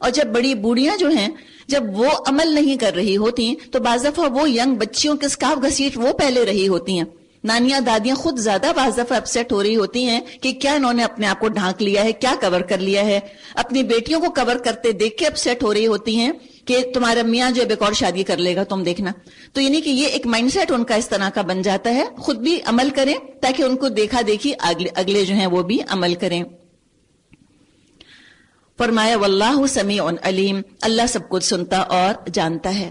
اور جب بڑی بوڑھیاں جو ہیں جب وہ عمل نہیں کر رہی ہوتی تو بعض دفعہ وہ ینگ بچیوں کے اسکارف گھسیٹ وہ پہلے رہی ہوتی ہیں. نانیاں دادیاں خود زیادہ بعض دفعہ اپسیٹ ہو رہی ہوتی ہیں کہ کیا انہوں نے اپنے آپ کو ڈھانک لیا ہے, کیا کور کر لیا ہے. اپنی بیٹیوں کو کور کرتے دیکھ کے اپسیٹ ہو رہی ہوتی ہیں کہ تمہارا میاں جو ایک اور شادی کر لے گا تم دیکھنا. تو یعنی کہ یہ ایک مائنڈ سیٹ ان کا اس طرح کا بن جاتا ہے. خود بھی عمل کریں تاکہ ان کو دیکھا دیکھی اگلے جو ہیں وہ بھی عمل کریں. فرمایا واللہ سمیع علیم, اللہ سب کچھ سنتا اور جانتا ہے.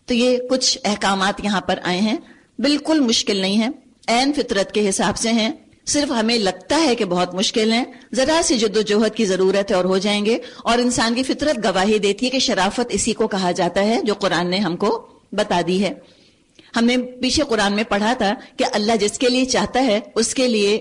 تو یہ کچھ احکامات یہاں پر آئے ہیں, بالکل مشکل نہیں ہے, عین فطرت کے حساب سے ہیں. صرف ہمیں لگتا ہے کہ بہت مشکل ہیں, ذرا سی جد و جہد کی ضرورت ہے اور ہو جائیں گے. اور انسان کی فطرت گواہی دیتی ہے کہ شرافت اسی کو کہا جاتا ہے جو قرآن نے ہم کو بتا دی ہے. ہم نے پیچھے قرآن میں پڑھا تھا کہ اللہ جس کے لیے چاہتا ہے اس کے لیے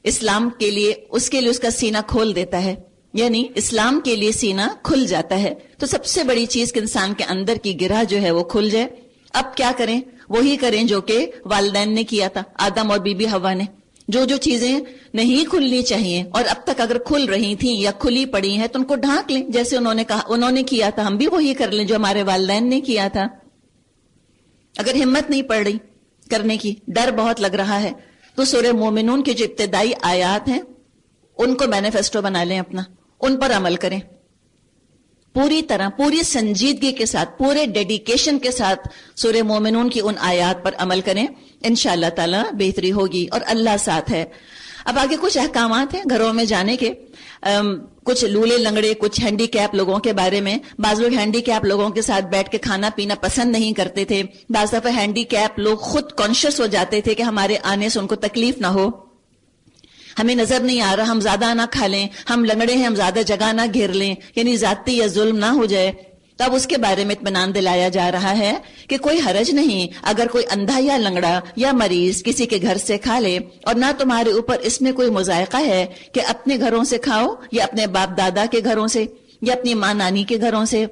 اسلام کے لیے اس کا سینہ کھول دیتا ہے, یعنی اسلام کے لیے سینہ کھل جاتا ہے. تو سب سے بڑی چیز کہ انسان کے اندر کی گرہ جو ہے وہ کھل جائے. اب کیا کریں؟ وہی کریں جو کہ والدین نے کیا تھا, آدم اور بی بی حوا نے. جو چیزیں نہیں کھلنی چاہیے اور اب تک اگر کھل رہی تھیں یا کھلی پڑی ہیں تو ان کو ڈھانک لیں, جیسے انہوں نے کیا تھا, ہم بھی وہی کر لیں جو ہمارے والدین نے کیا تھا. اگر ہمت نہیں پڑ رہی کرنے کی, ڈر بہت لگ رہا ہے, تو سورہ مومنون کی جو ابتدائی آیات ہیں ان کو مینیفیسٹو بنا لیں اپنا, ان پر عمل کریں پوری طرح, پوری سنجیدگی کے ساتھ, پورے ڈیڈیکیشن کے ساتھ سورہ مومنون کی ان آیات پر عمل کریں. انشاءاللہ تعالی بہتری ہوگی اور اللہ ساتھ ہے. اب آگے کچھ احکامات ہیں گھروں میں جانے کے. کچھ لولے لنگڑے, کچھ ہینڈی کیپ لوگوں کے بارے میں. بعض لوگ ہینڈی کیپ لوگوں کے ساتھ بیٹھ کے کھانا پینا پسند نہیں کرتے تھے. بعض دفعہ ہینڈی کیپ لوگ خود کانشیس ہو جاتے تھے کہ ہمارے آنے سے ان کو تکلیف نہ ہو, ہمیں نظر نہیں آ رہا, ہم زیادہ نہ کھا لیں, ہم لنگڑے ہیں ہم زیادہ جگہ نہ گھیر لیں, یعنی ذاتی یا ظلم نہ ہو جائے. تو اب اس کے بارے میں اطمینان دلایا جا رہا ہے کہ کوئی حرج نہیں اگر کوئی اندھا یا لنگڑا یا مریض کسی کے گھر سے کھا لے, اور نہ تمہارے اوپر اس میں کوئی مذائقہ ہے کہ اپنے گھروں سے کھاؤ یا اپنے باپ دادا کے گھروں سے یا اپنی ماں نانی کے گھروں سے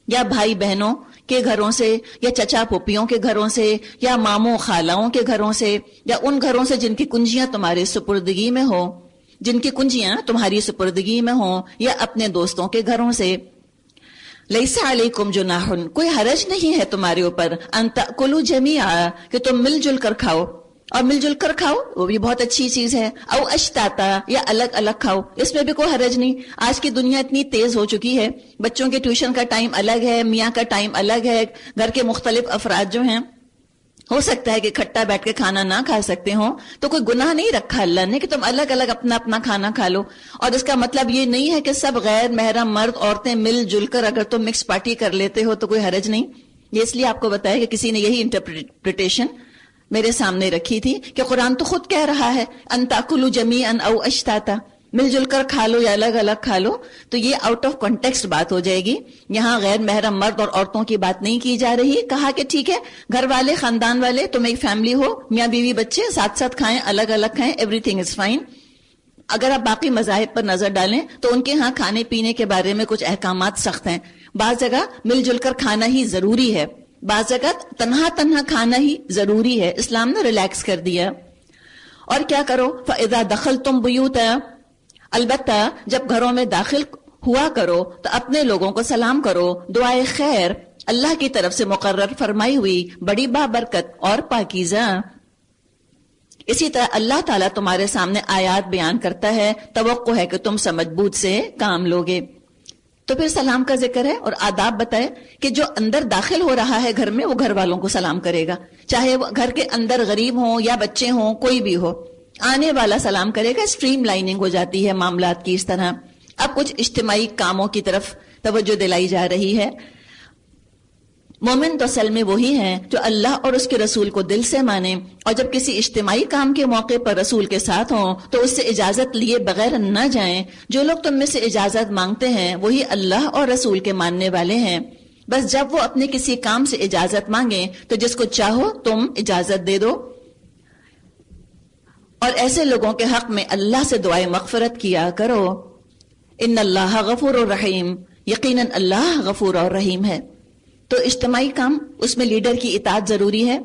یا بھائی بہنوں کے گھروں سے یا چچا پھوپھیوں کے گھروں سے یا ماموں خالاؤں کے گھروں سے یا ان گھروں سے جن کی کنجیاں تمہاری سپردگی میں ہوں, یا اپنے دوستوں کے گھروں سے. لیس علیکم جناح, کوئی حرج نہیں ہے تمہارے اوپر, ان تأکلوا جمیعا, کہ تم مل جل کر کھاؤ, اور مل جل کر کھاؤ وہ بھی بہت اچھی چیز ہے. او اشتاتا, یا الگ الگ کھاؤ, اس میں بھی کوئی حرج نہیں. آج کی دنیا اتنی تیز ہو چکی ہے, بچوں کے ٹیوشن کا ٹائم الگ ہے, میاں کا ٹائم الگ ہے, گھر کے مختلف افراد جو ہیں ہو سکتا ہے کہ اکٹھا بیٹھ کے کھانا نہ کھا سکتے ہوں, تو کوئی گناہ نہیں رکھا اللہ نے کہ تم الگ الگ اپنا اپنا کھانا کھا لو. اور اس کا مطلب یہ نہیں ہے کہ سب غیر محرم مرد عورتیں مل جل کر اگر تم مکس پارٹی کر لیتے ہو تو کوئی حرج نہیں. یہ اس لیے آپ کو بتایا کہ کسی نے یہی انٹرپریٹیشن میرے سامنے رکھی تھی کہ قرآن تو خود کہہ رہا ہے ان تاکلوا جمیعا او اشتاتا, مل جل کر کھا لو یا الگ الگ کھا لو. تو یہ آؤٹ آف کانٹیکسٹ بات ہو جائے گی. یہاں غیر محرم مرد اور عورتوں کی بات نہیں کی جا رہی. کہا کہ ٹھیک ہے گھر والے, خاندان والے, تم ایک فیملی ہو, میاں بیوی بچے ساتھ ساتھ کھائیں, الگ الگ کھائیں, ایوری تھنگ از فائن. اگر آپ باقی مذاہب پر نظر ڈالیں تو ان کے ہاں کھانے پینے کے بارے میں کچھ احکامات سخت ہیں. بعض جگہ مل جل کر کھانا ہی ضروری ہے, بعض جگہ تنہا تنہا کھانا ہی ضروری ہے. اسلام نے ریلیکس کر دیا. اور کیا کرو, فَإِذَا دَخَلْتُمْ بُيُوتًا, البتہ جب گھروں میں داخل ہوا کرو تو اپنے لوگوں کو سلام کرو. دعائے خیر اللہ کی طرف سے مقرر فرمائی ہوئی, بڑی بابرکت اور پاکیزہ. اسی طرح اللہ تعالیٰ تمہارے سامنے آیات بیان کرتا ہے, توقع ہے کہ تم سمجھ بوجھ سے کام لوگے. تو پھر سلام کا ذکر ہے اور آداب بتائے کہ جو اندر داخل ہو رہا ہے گھر میں وہ گھر والوں کو سلام کرے گا, چاہے وہ گھر کے اندر غریب ہوں یا بچے ہوں, کوئی بھی ہو, آنے والا سلام کرے گا. اسٹریم لائننگ ہو جاتی ہے معاملات کی اس طرح. اب کچھ اجتماعی کاموں کی طرف توجہ دلائی جا رہی ہے. مومن تو اصل میں وہی ہیں جو اللہ اور اس کے رسول کو دل سے مانے, اور جب کسی اجتماعی کام کے موقع پر رسول کے ساتھ ہوں تو اس سے اجازت لیے بغیر نہ جائیں. جو لوگ تم میں سے اجازت مانگتے ہیں وہی اللہ اور رسول کے ماننے والے ہیں. بس جب وہ اپنے کسی کام سے اجازت مانگیں تو جس کو چاہو تم اجازت دے دو. اور ایسے لوگوں کے حق میں اللہ سے دعائے مغفرت کیا کرو. ان اللہ غفور الرحیم, یقیناً اللہ غفور اور رحیم ہے. تو اجتماعی کام اس میں لیڈر کی اطاعت ضروری ہے.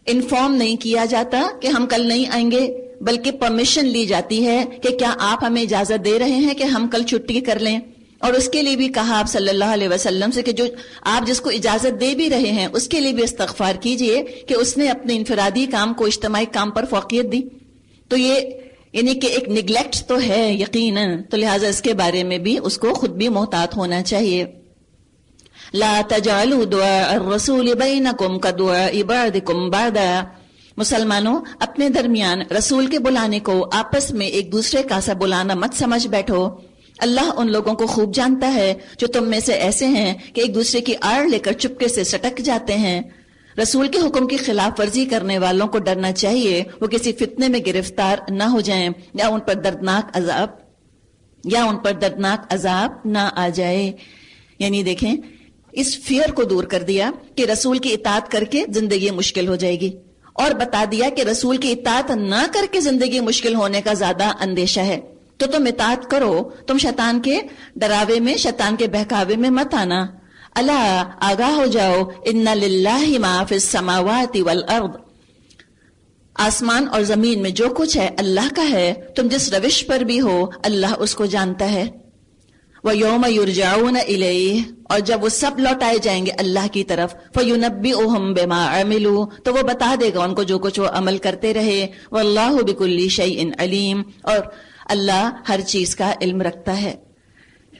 انفارم نہیں کیا جاتا کہ ہم کل نہیں آئیں گے, بلکہ پرمیشن لی جاتی ہے کہ کیا آپ ہمیں اجازت دے رہے ہیں کہ ہم کل چھٹی کر لیں. اور اس کے لیے بھی کہا آپ صلی اللہ علیہ وسلم سے کہ جو آپ جس کو اجازت دے بھی رہے ہیں اس کے لیے بھی استغفار کیجئے کہ اس نے اپنے انفرادی کام کو اجتماعی کام پر فوقیت دی. تو یہ یعنی کہ ایک نگلیکٹ تو ہے یقیناً، تو لہٰذا اس کے بارے میں بھی اس کو خود بھی محتاط ہونا چاہیے. لا تجعلوا دعاء الرسول بینکم کدعاء بعضکم بعضا. مسلمانوں اپنے درمیان رسول کے بلانے کو آپس میں ایک دوسرے کا سا بلانا مت سمجھ بیٹھو. اللہ ان لوگوں کو خوب جانتا ہے جو تم میں سے ایسے ہیں کہ ایک دوسرے کی آڑ لے کر چپکے سے سٹک جاتے ہیں. رسول کے حکم کی خلاف ورزی کرنے والوں کو ڈرنا چاہیے وہ کسی فتنے میں گرفتار نہ ہو جائیں یا ان پر دردناک عذاب نہ آ جائے. یعنی دیکھیں اس فیئر کو دور کر دیا کہ رسول کی اطاعت کر کے زندگی مشکل ہو جائے گی، اور بتا دیا کہ رسول کی اطاعت نہ کر کے زندگی مشکل ہونے کا زیادہ اندیشہ ہے. تو تم اطاعت کرو، تم شیطان کے ڈراوے میں، شیطان کے بہکاوے میں مت آنا. الا آگاہ ہو جاؤ، ان للہ ما فی السماوات والارض، آسمان اور زمین میں جو کچھ ہے اللہ کا ہے. تم جس روش پر بھی ہو اللہ اس کو جانتا ہے. وَيَوْمَ يُرْجَعُونَ إِلَيْهِ، اور جب وہ سب لوٹائے جائیں گے اللہ کی طرف، فَيُنَبِّئُهُمْ بِمَا عَمِلُوا، تو وہ بتا دے گا ان کو جو کچھ وہ عمل کرتے رہے. وَاللَّهُ بِكُلِّ شَيْءٍ عَلِيمٌ، اور اللہ ہر چیز کا علم رکھتا ہے.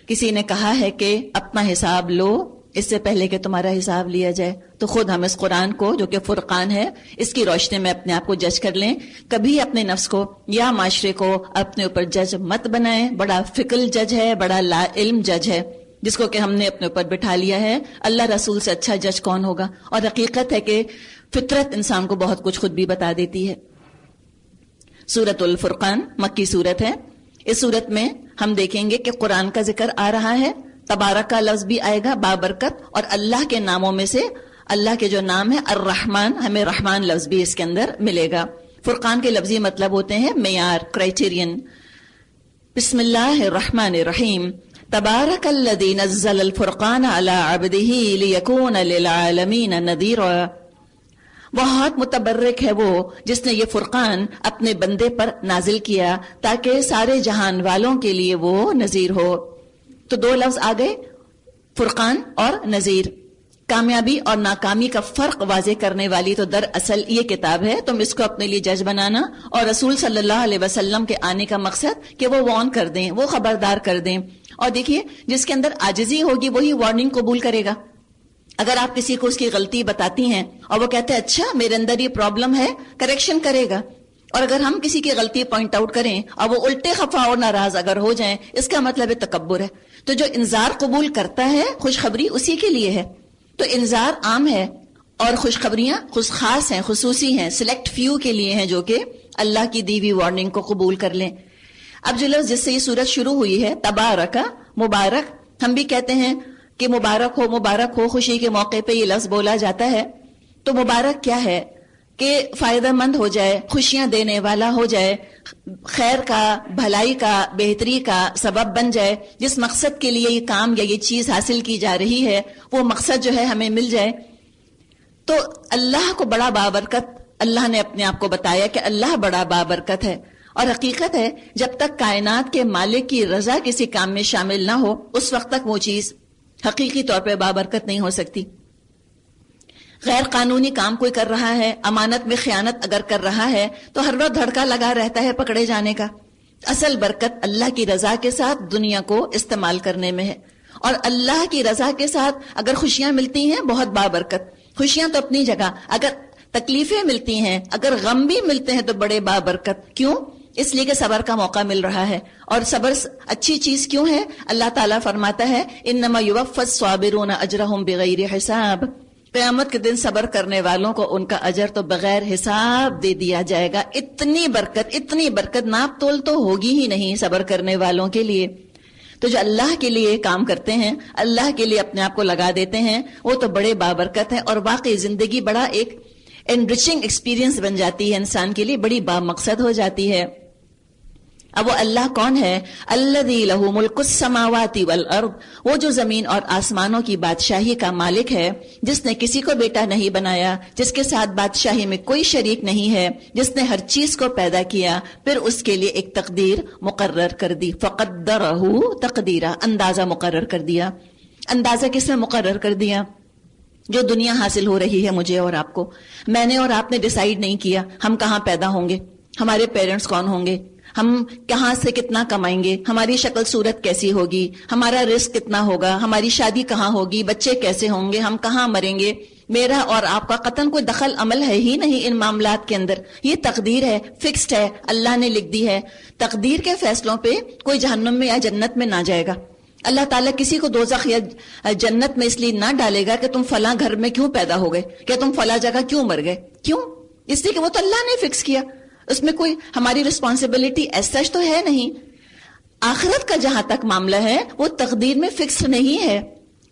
کسی نے کہا ہے کہ اپنا حساب لو اس سے پہلے کہ تمہارا حساب لیا جائے. تو خود ہم اس قرآن کو جو کہ فرقان ہے اس کی روشنی میں اپنے آپ کو جج کر لیں. کبھی اپنے نفس کو یا معاشرے کو اپنے اوپر جج مت بنائیں. بڑا فکل جج ہے، بڑا لا علم جج ہے جس کو کہ ہم نے اپنے اوپر بٹھا لیا ہے. اللہ رسول سے اچھا جج کون ہوگا؟ اور حقیقت ہے کہ فطرت انسان کو بہت کچھ خود بھی بتا دیتی ہے. سورۃ الفرقان مکی سورت ہے. اس سورت میں ہم دیکھیں گے کہ قرآن کا ذکر آ رہا ہے، تبارک کا لفظ بھی آئے گا بابرکت، اور اللہ کے ناموں میں سے اللہ کے جو نام ہے الرحمن، ہمیں رحمان لفظ بھی اس کے اندر ملے گا. فرقان کے لفظی مطلب ہوتے ہیں معیار، کرائٹیرین. بسم اللہ الرحمن الرحیم. تبارک الذی نزل الفرقان علی عبدہ لیکون للعالمین نذیرا. بہت متبرک ہے وہ جس نے یہ فرقان اپنے بندے پر نازل کیا تاکہ سارے جہان والوں کے لیے وہ نذیر ہو. تو دو لفظ آ گئے، فرقان اور نذیر. کامیابی اور ناکامی کا فرق واضح کرنے والی تو دراصل یہ کتاب ہے. تم اس کو اپنے لیے جج بنانا، اور رسول صلی اللہ علیہ وسلم کے آنے کا مقصد کہ وہ وارن کر دیں، وہ خبردار کر دیں. اور دیکھیے جس کے اندر عاجزی ہوگی وہی وارننگ قبول کرے گا. اگر آپ کسی کو اس کی غلطی بتاتی ہیں اور وہ کہتے ہیں اچھا میرے اندر یہ پرابلم ہے، کریکشن کرے گا. اور اگر ہم کسی کی غلطی پوائنٹ آؤٹ کریں اور وہ الٹے خفا اور ناراض اگر ہو جائیں، اس کا مطلب ہے تکبر ہے. تو جو انذار قبول کرتا ہے خوشخبری اسی کے لیے ہے. تو انذار عام ہے اور خوشخبریاں خاص ہیں، خصوصی ہیں، سلیکٹ فیو کے لیے ہیں جو کہ اللہ کی دی ہوئی وارننگ کو قبول کر لیں. اب جو لفظ جس سے یہ سورت شروع ہوئی ہے تبارک، مبارک، ہم بھی کہتے ہیں کہ مبارک ہو، خوشی کے موقع پہ یہ لفظ بولا جاتا ہے. تو مبارک کیا ہے کہ فائدہ مند ہو جائے، خوشیاں دینے والا ہو جائے، خیر کا، بھلائی کا، بہتری کا سبب بن جائے. جس مقصد کے لیے یہ کام یا یہ چیز حاصل کی جا رہی ہے وہ مقصد جو ہے ہمیں مل جائے. تو اللہ کو بڑا بابرکت، اللہ نے اپنے آپ کو بتایا کہ اللہ بڑا بابرکت ہے. اور حقیقت ہے جب تک کائنات کے مالک کی رضا کسی کام میں شامل نہ ہو اس وقت تک وہ چیز حقیقی طور پہ بابرکت نہیں ہو سکتی. غیر قانونی کام کوئی کر رہا ہے، امانت میں خیانت اگر کر رہا ہے تو ہر وقت دھڑکا لگا رہتا ہے پکڑے جانے کا. اصل برکت اللہ کی رضا کے ساتھ دنیا کو استعمال کرنے میں ہے. اور اللہ کی رضا کے ساتھ اگر خوشیاں ملتی ہیں بہت بابرکت. خوشیاں تو اپنی جگہ، اگر تکلیفیں ملتی ہیں، اگر غم بھی ملتے ہیں تو بڑے بابرکت. کیوں؟ اس لیے کہ صبر کا موقع مل رہا ہے. اور صبر اچھی چیز کیوں ہے؟ اللہ تعالیٰ فرماتا ہے انما یوفی الصابرون اجرہم بغیر حساب. قیامت کے دن صبر کرنے والوں کو ان کا اجر تو بغیر حساب دے دیا جائے گا. اتنی برکت ناپ تول تو ہوگی ہی نہیں صبر کرنے والوں کے لیے. تو جو اللہ کے لیے کام کرتے ہیں، اللہ کے لیے اپنے آپ کو لگا دیتے ہیں، وہ تو بڑے بابرکت ہیں. اور واقعی زندگی بڑا ایک انریچنگ ایکسپیرینس بن جاتی ہے، انسان کے لیے بڑی بامقصد ہو جاتی ہے. اب وہ اللہ کون ہے؟ الذی لہ ملک السماوات والارض، وہ جو زمین اور آسمانوں کی بادشاہی کا مالک ہے، جس نے کسی کو بیٹا نہیں بنایا، جس کے ساتھ بادشاہی میں کوئی شریک نہیں ہے، جس نے ہر چیز کو پیدا کیا، پھر اس کے لیے ایک تقدیر مقرر کر دی. فقدرہ تقدیرا، اندازہ مقرر کر دیا. اندازہ کس نے مقرر کر دیا؟ جو دنیا حاصل ہو رہی ہے مجھے اور آپ کو، میں نے اور آپ نے ڈیسائیڈ نہیں کیا ہم کہاں پیدا ہوں گے، ہمارے پیرنٹس کون ہوں گے، ہم کہاں سے کتنا کمائیں گے، ہماری شکل صورت کیسی ہوگی، ہمارا رزق کتنا ہوگا، ہماری شادی کہاں ہوگی، بچے کیسے ہوں گے، ہم کہاں مریں گے. میرا اور آپ کا قطعاً کوئی دخل عمل ہے ہی نہیں ان معاملات کے اندر. یہ تقدیر ہے، فکسڈ ہے، اللہ نے لکھ دی ہے. تقدیر کے فیصلوں پہ کوئی جہنم میں یا جنت میں نہ جائے گا. اللہ تعالیٰ کسی کو دوزخ یا جنت میں اس لیے نہ ڈالے گا کہ تم فلاں گھر میں کیوں پیدا ہو گئے، کہ تم فلاں جگہ کیوں مر گئے. کیوں؟ اس لیے کہ وہ تو اللہ نے فکس کیا، اس میں کوئی ہماری رسپانسبلٹی ایز سچ تو ہے نہیں. آخرت کا جہاں تک معاملہ ہے وہ تقدیر میں فکس نہیں ہے،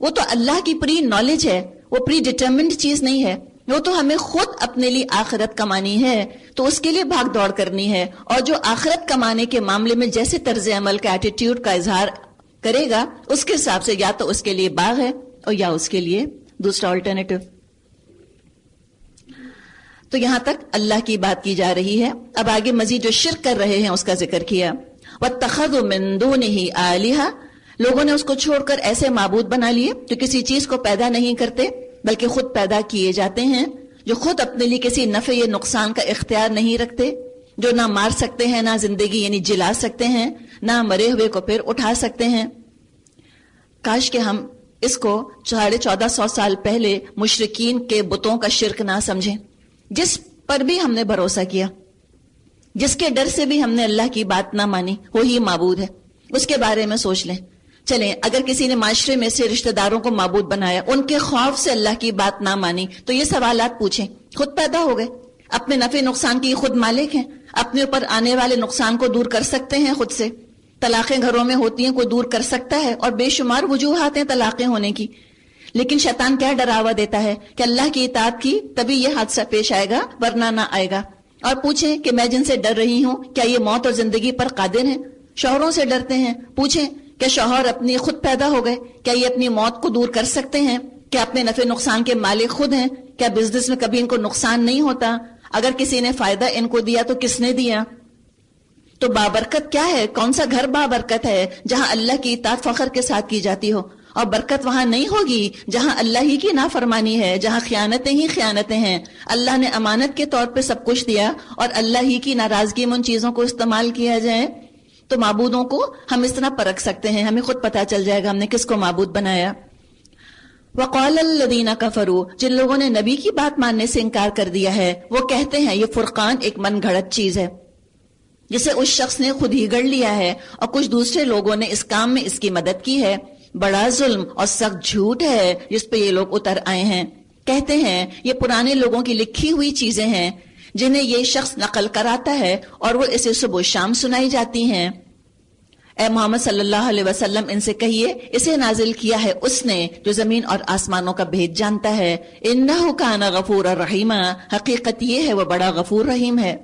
وہ تو اللہ کی پری نالج ہے، وہ پری ڈٹرمنڈ چیز نہیں ہے. وہ تو ہمیں خود اپنے لیے آخرت کمانی ہے تو اس کے لیے بھاگ دوڑ کرنی ہے. اور جو آخرت کمانے کے معاملے میں جیسے طرز عمل کا ایٹیٹیوڈ کا اظہار کرے گا، اس کے حساب سے یا تو اس کے لیے باغ ہے اور یا اس کے لیے دوسرا آلٹرنیٹو. تو یہاں تک اللہ کی بات کی جا رہی ہے. اب آگے مزید جو شرک کر رہے ہیں اس کا ذکر کیا. وَاتَّخَذُوا مِن دُونِهِ آلِهَةً، لوگوں نے اس کو چھوڑ کر ایسے معبود بنا لیے جو کسی چیز کو پیدا نہیں کرتے بلکہ خود پیدا کیے جاتے ہیں، جو خود اپنے لیے کسی نفع یا نقصان کا اختیار نہیں رکھتے، جو نہ مار سکتے ہیں، نہ زندگی یعنی جلا سکتے ہیں، نہ مرے ہوئے کو پھر اٹھا سکتے ہیں. کاش کہ ہم اس کو 1450 سال پہلے مشرکین کے بتوں کا شرک نہ سمجھیں. جس پر بھی ہم نے بھروسہ کیا، جس کے ڈر سے بھی ہم نے اللہ کی بات نہ مانی، وہی معبود ہے. اس کے بارے میں سوچ لیں. چلیں، اگر کسی نے معاشرے میں سے رشتہ داروں کو معبود بنایا، ان کے خوف سے اللہ کی بات نہ مانی، تو یہ سوالات پوچھیں. خود پیدا ہو گئے، اپنے نفع نقصان کی خود مالک ہیں، اپنے اوپر آنے والے نقصان کو دور کر سکتے ہیں خود سے. طلاقیں گھروں میں ہوتی ہیں، کوئی دور کر سکتا ہے، اور بے شمار وجوہات ہیں طلاقیں ہونے کی. لیکن شیطان کیا ڈراوا دیتا ہے کہ اللہ کی اطاعت کی تبھی یہ حادثہ پیش آئے گا ورنہ نہ آئے گا. اور پوچھیں کہ میں جن سے ڈر رہی ہوں کیا یہ موت اور زندگی پر قادر ہیں؟ شوہروں سے ڈرتے ہیں، پوچھیں کہ شوہر اپنی خود پیدا ہو گئے، کیا یہ اپنی موت کو دور کر سکتے ہیں؟ کیا اپنے نفع نقصان کے مالک خود ہیں؟ کیا بزنس میں کبھی ان کو نقصان نہیں ہوتا؟ اگر کسی نے فائدہ ان کو دیا تو کس نے دیا؟ تو بابرکت کیا ہے؟ کون سا گھر بابرکت ہے جہاں اللہ کی اطاعت فخر کے ساتھ کی جاتی ہو؟ اور برکت وہاں نہیں ہوگی جہاں اللہ ہی کی نافرمانی ہے، جہاں خیانتیں ہی خیانتیں ہیں. اللہ نے امانت کے طور پہ سب کچھ دیا اور اللہ ہی کی ناراضگی میں ان چیزوں کو استعمال کیا جائے تو معبودوں کو ہم اس طرح پرکھ سکتے ہیں، ہمیں خود پتا چل جائے گا ہم نے کس کو معبود بنایا. وقال الذین کفروا، جن لوگوں نے نبی کی بات ماننے سے انکار کر دیا ہے، وہ کہتے ہیں یہ فرقان ایک من گھڑت چیز ہے جسے اس شخص نے خود ہی گڑھ لیا ہے اور کچھ دوسرے لوگوں نے اس کام میں اس کی مدد کی ہے. بڑا ظلم اور سخت جھوٹ ہے جس پہ یہ لوگ اتر آئے ہیں. کہتے ہیں یہ پرانے لوگوں کی لکھی ہوئی چیزیں ہیں جنہیں یہ شخص نقل کراتا ہے اور وہ اسے صبح شام سنائی جاتی ہیں. اے محمد صلی اللہ علیہ وسلم ان سے کہیے اسے نازل کیا ہے اس نے جو زمین اور آسمانوں کا بھید جانتا ہے. انہ کان غفورا رحیما، حقیقت یہ ہے وہ بڑا غفور رحیم ہے.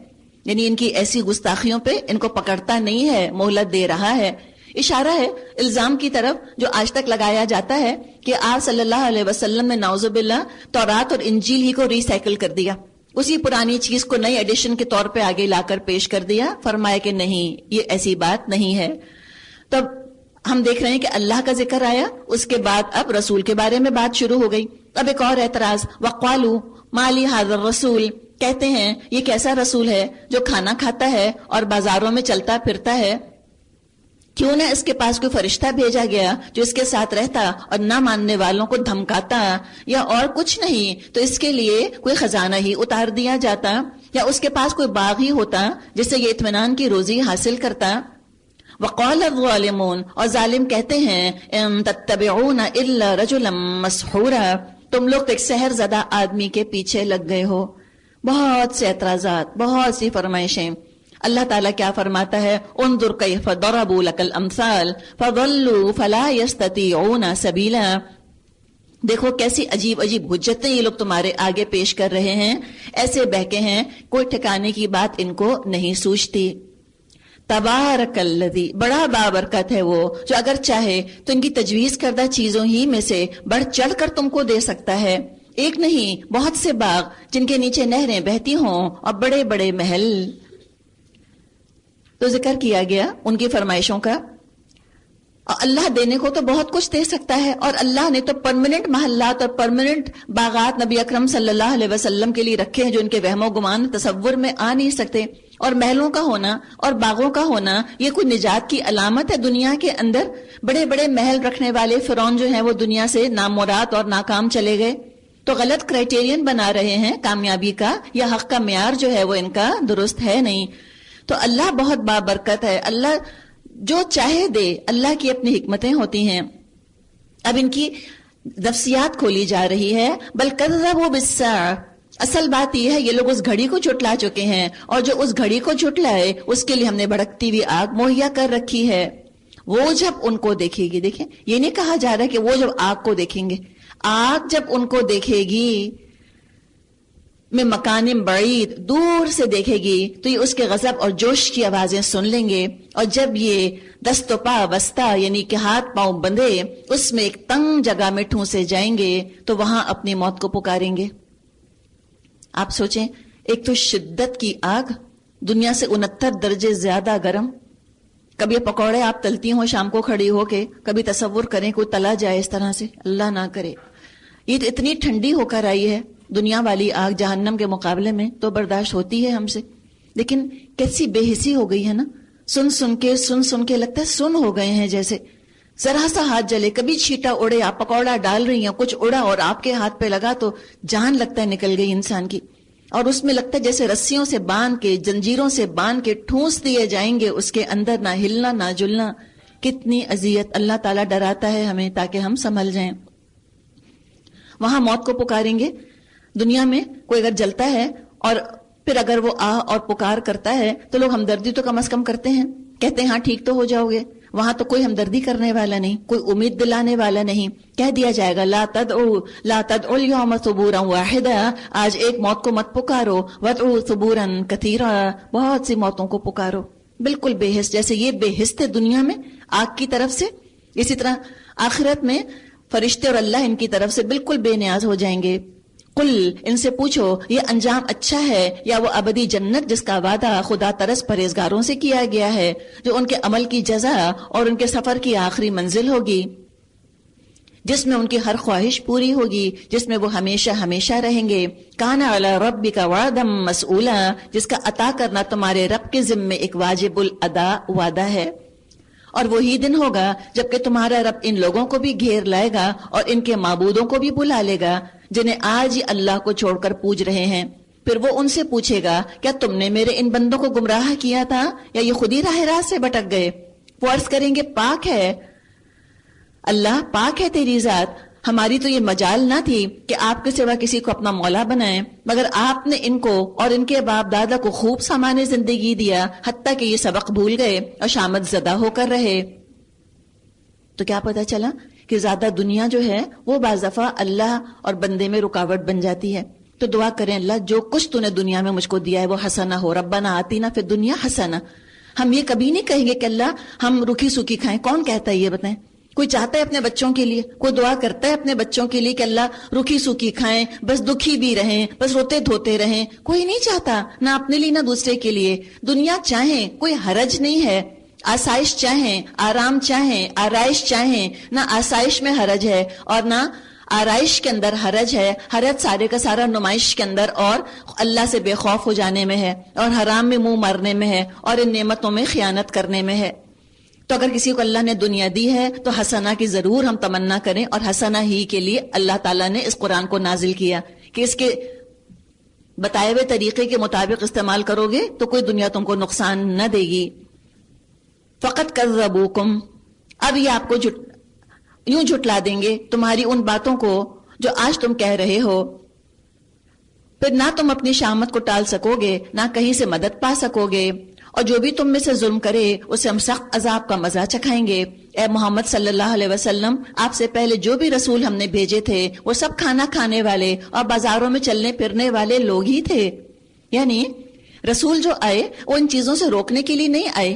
یعنی ان کی ایسی گستاخیوں پہ ان کو پکڑتا نہیں ہے، مہلت دے رہا ہے. اشارہ ہے الزام کی طرف جو آج تک لگایا جاتا ہے کہ آپ صلی اللہ علیہ وسلم نے نعوذ باللہ تورات اور انجیل ہی کو ری سائیکل کر دیا، اسی پرانی چیز کو نئی ایڈیشن کے طور پہ آگے لا کر پیش کر دیا. فرمایا کہ نہیں، یہ ایسی بات نہیں ہے. تب ہم دیکھ رہے ہیں کہ اللہ کا ذکر آیا، اس کے بعد اب رسول کے بارے میں بات شروع ہو گئی. اب ایک اور اعتراض، وقالوا ما لهذا الرسول، کہتے ہیں یہ کیسا رسول ہے جو کھانا کھاتا ہے اور بازاروں میں چلتا پھرتا ہے؟ کیوں نہ اس کے پاس کوئی فرشتہ بھیجا گیا جو اس کے ساتھ رہتا اور نہ ماننے والوں کو دھمکاتا، یا اور کچھ نہیں تو اس کے لیے کوئی خزانہ ہی اتار دیا جاتا، یا اس کے پاس کوئی باغ ہی ہوتا جس سے یہ اطمینان کی روزی حاصل کرتا. وقال الظالمون، اور ظالم کہتے ہیں ان تتبعون الا رجلا مسحورا، تم لوگ ایک سحر زدہ آدمی کے پیچھے لگ گئے ہو. بہت سے اعتراضات، بہت سی فرمائشیں. اللہ تعالیٰ کیا فرماتا ہے؟ انظر کیف ضربوا لک الامثال فضلوا فلا یستطیعون سبیلا، دیکھو کیسی عجیب عجیب حجتیں یہ لوگ تمہارے آگے پیش کر رہے ہیں، ایسے بہکے ہیں کوئی ٹھکانے کی بات ان کو نہیں سوچتی. تبارک الذی، بڑا بابرکت ہے وہ جو اگر چاہے تو ان کی تجویز کردہ چیزوں ہی میں سے بڑھ چڑھ کر تم کو دے سکتا ہے. ایک نہیں بہت سے باغ جن کے نیچے نہریں بہتی ہوں اور بڑے بڑے محل. تو ذکر کیا گیا ان کی فرمائشوں کا. اللہ دینے کو تو بہت کچھ دے سکتا ہے، اور اللہ نے تو پرماننٹ محلات اور پرماننٹ باغات نبی اکرم صلی اللہ علیہ وسلم کے لیے رکھے ہیں جو ان کے وہم و گمان تصور میں آ نہیں سکتے. اور محلوں کا ہونا اور باغوں کا ہونا یہ کوئی نجات کی علامت ہے؟ دنیا کے اندر بڑے بڑے محل رکھنے والے فرعون جو ہیں وہ دنیا سے نامراد اور ناکام چلے گئے. تو غلط کرائٹیرین بنا رہے ہیں کامیابی کا، یا حق کا معیار جو ہے وہ ان کا درست ہے نہیں. تو اللہ بہت بابرکت ہے، اللہ جو چاہے دے. اللہ کی اپنی حکمتیں ہوتی ہیں. اب ان کی نفسیات کھولی جا رہی ہے. بل کذبوا بالساعۃ، اصل بات یہ ہے یہ لوگ اس گھڑی کو جھٹلا چکے ہیں، اور جو اس گھڑی کو جھٹلائے اس کے لیے ہم نے بھڑکتی ہوئی آگ مہیا کر رکھی ہے. وہ جب ان کو دیکھے گی، دیکھیں یہ نہیں کہا جا رہا کہ وہ جب آگ کو دیکھیں گے، آگ جب ان کو دیکھے گی میں مکان بعید، دور سے دیکھے گی تو یہ اس کے غضب اور جوش کی آوازیں سن لیں گے. اور جب یہ دست و پا وسطا یعنی کہ ہاتھ پاؤں بندھے اس میں ایک تنگ جگہ میں ٹھونسے جائیں گے تو وہاں اپنی موت کو پکاریں گے. آپ سوچیں، ایک تو شدت کی آگ، دنیا سے 69 درجے زیادہ گرم. کبھی پکوڑے آپ تلتی ہوں شام کو کھڑی ہو کے، کبھی تصور کریں کوئی تلا جائے اس طرح سے، اللہ نہ کرے. یہ تو اتنی ٹھنڈی ہو کر آئی ہے دنیا والی آگ جہنم کے مقابلے میں تو برداشت ہوتی ہے ہم سے. لیکن کیسی بے حسی ہو گئی ہے نا، سن سن کے لگتا ہے سن ہو گئے ہیں جیسے. ذرا سا ہاتھ جلے، کبھی چھیٹا اڑے، آپ پکوڑا ڈال رہی ہیں، کچھ اڑا اور آپ کے ہاتھ پہ لگا تو جان لگتا ہے نکل گئی انسان کی. اور اس میں لگتا ہے جیسے رسیوں سے باندھ کے، جنجیروں سے باندھ کے ٹھونس دیے جائیں گے اس کے اندر، نہ ہلنا نہ جلنا. کتنی اذیت. اللہ تعالیٰ ڈراتا ہے ہمیں تاکہ ہم سنبھل جائیں. وہاں موت کو پکاریں گے. دنیا میں کوئی اگر جلتا ہے اور پھر اگر وہ اور پکار کرتا ہے تو لوگ ہمدردی تو کم از کم کرتے ہیں، کہتے ہیں ہاں ٹھیک تو ہو جاؤ گے. وہاں تو کوئی ہمدردی کرنے والا نہیں، کوئی امید دلانے والا نہیں. کہہ دیا جائے گا لا تدعوا اليوم ثبورا واحدا، آج ایک موت کو مت پکارو، وادعوا ثبورا کثیرا، بہت سی موتوں کو پکارو. بالکل بے حس، جیسے یہ بے حس تھے دنیا میں آگ کی طرف سے، اسی طرح آخرت میں فرشتے اور اللہ ان کی طرف سے بالکل بے نیاز ہو جائیں گے. قل، ان سے پوچھو یہ انجام اچھا ہے یا وہ ابدی جنت جس کا وعدہ خدا ترس پرہیزگاروں سے کیا گیا ہے، جو ان کے عمل کی جزا اور ان کے سفر کی آخری منزل ہوگی، جس میں ان کی ہر خواہش پوری ہوگی، جس میں وہ ہمیشہ ہمیشہ رہیں گے. کان علی ربک وعدا مسئولا، جس کا عطا کرنا تمہارے رب کے ذمے ایک واجب الادا وعدہ ہے. اور وہی دن ہوگا جبکہ تمہارا رب ان لوگوں کو بھی گھیر لائے گا اور ان کے معبودوں کو بھی بلا لے گا جنہیں آج ہی اللہ کو چھوڑ کر پوج رہے ہیں. پھر وہ ان سے پوچھے گا کیا تم نے میرے ان بندوں کو گمراہ کیا تھا یا یہ خود ہی راہ راست سے بھٹک گئے؟ وہ عرض کریں گے پاک ہے اللہ، پاک ہے تیری ذات، ہماری تو یہ مجال نہ تھی کہ آپ کے سوا کسی کو اپنا مولا بنائیں، مگر آپ نے ان کو اور ان کے باپ دادا کو خوب سامان زندگی دیا، حتیٰ کہ یہ سبق بھول گئے اور شامت زدہ ہو کر رہے. تو کیا پتہ چلا کہ زیادہ دنیا جو ہے وہ بعض دفعہ اللہ اور بندے میں رکاوٹ بن جاتی ہے. تو دعا کریں اللہ جو کچھ تو نے دنیا میں مجھ کو دیا ہے وہ حسنہ ہو، ربنا آتینا فی الدنیا حسنہ. ہم یہ کبھی نہیں کہیں گے کہ اللہ ہم روکھی سوکھی کھائیں. کون کہتا ہے یہ بتائیں؟ کوئی چاہتا ہے اپنے بچوں کے لیے، کوئی دعا کرتا ہے اپنے بچوں کے لیے کہ اللہ روکھی سوکھی کھائیں، بس دکھی بھی رہیں، بس روتے دھوتے رہیں؟ کوئی نہیں چاہتا، نہ اپنے لیے نہ دوسرے کے لیے. دنیا چاہیں کوئی حرج نہیں ہے، آسائش چاہیں، آرام چاہیں، آرائش چاہیں، نہ آسائش میں حرج ہے اور نہ آرائش کے اندر حرج ہے. حرج سارے کا سارا نمائش کے اندر اور اللہ سے بے خوف ہو جانے میں ہے، اور حرام میں منہ مارنے میں ہے، اور ان نعمتوں میں خیانت کرنے میں ہے. تو اگر کسی کو اللہ نے دنیا دی ہے تو حسنہ کی ضرور ہم تمنا کریں، اور حسنہ ہی کے لیے اللہ تعالیٰ نے اس قرآن کو نازل کیا کہ اس کے بتائے ہوئے طریقے کے مطابق استعمال کرو گے تو کوئی دنیا تم کو نقصان نہ دے گی. فقط کذبوکم، اب یہ آپ کو یوں جھٹلا دیں گے تمہاری ان باتوں کو جو آج تم کہہ رہے ہو. پھر نہ تم اپنی شامت کو ٹال سکو گے، نہ کہیں سے مدد پا سکو گے، اور جو بھی تم میں سے ظلم کرے اسے ہم سخت عذاب کا مزہ چکھائیں گے. اے محمد صلی اللہ علیہ وسلم، آپ سے پہلے جو بھی رسول ہم نے بھیجے تھے وہ سب کھانا کھانے والے اور بازاروں میں چلنے پھرنے والے لوگ ہی تھے. یعنی رسول جو آئے وہ ان چیزوں سے روکنے کے لیے نہیں آئے